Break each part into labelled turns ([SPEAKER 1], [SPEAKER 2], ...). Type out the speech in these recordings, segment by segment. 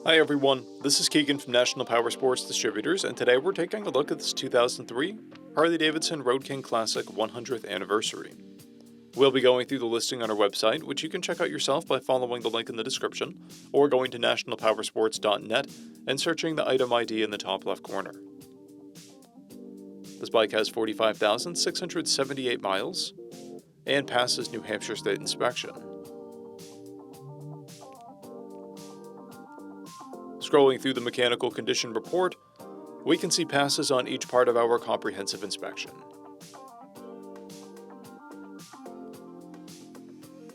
[SPEAKER 1] Hi everyone, this is Keegan from National Powersports Distributors, and today we're taking a look at this 2003 Harley-Davidson Road King Classic 100th Anniversary. We'll be going through the listing on our website, which you can check out yourself by following the link in the description, or going to nationalpowersports.net and searching the item ID in the top left corner. This bike has 45,678 miles and passes New Hampshire State inspection. Scrolling through the mechanical condition report, we can see passes on each part of our comprehensive inspection.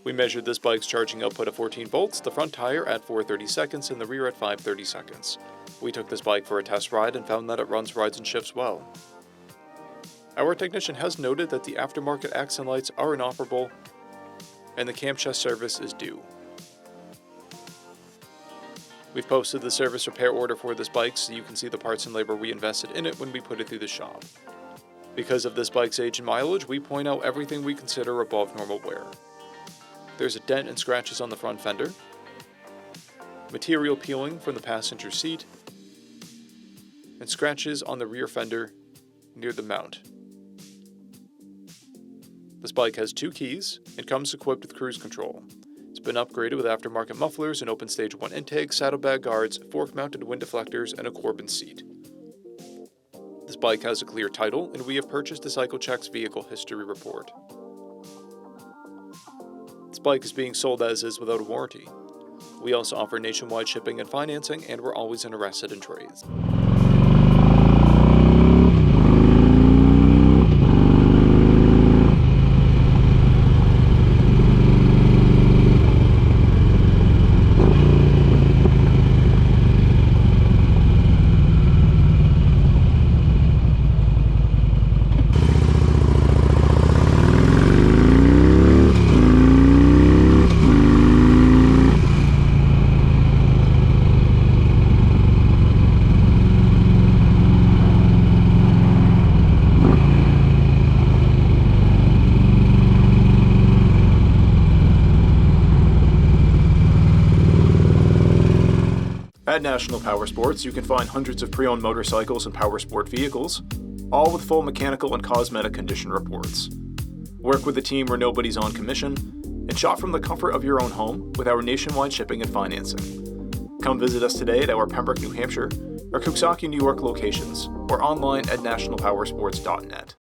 [SPEAKER 1] We measured this bike's charging output at 14 volts, the front tire at 430 seconds, and the rear at 530 seconds. We took this bike for a test ride and found that it runs, rides, and shifts well. Our technician has noted that the aftermarket accent lights are inoperable, and the cam chest service is due. We've posted the service repair order for this bike so you can see the parts and labor we invested in it when we put it through the shop. Because of this bike's age and mileage, we point out everything we consider above normal wear. There's a dent and scratches on the front fender, material peeling from the passenger seat, and scratches on the rear fender near the mount. This bike has 2 keys and comes equipped with cruise control. It's been upgraded with aftermarket mufflers, an open stage 1 intake, saddlebag guards, fork-mounted wind deflectors, and a Corbin seat. This bike has a clear title, and we have purchased the CycleCheck's vehicle history report. This bike is being sold as is without a warranty. We also offer nationwide shipping and financing, and we're always interested in trades. At National Powersports, you can find hundreds of pre-owned motorcycles and powersport vehicles, all with full mechanical and cosmetic condition reports. Work with a team where nobody's on commission, and shop from the comfort of your own home with our nationwide shipping and financing. Come visit us today at our Pembroke, New Hampshire, or Coxsackie, New York locations, or online at nationalpowersports.net.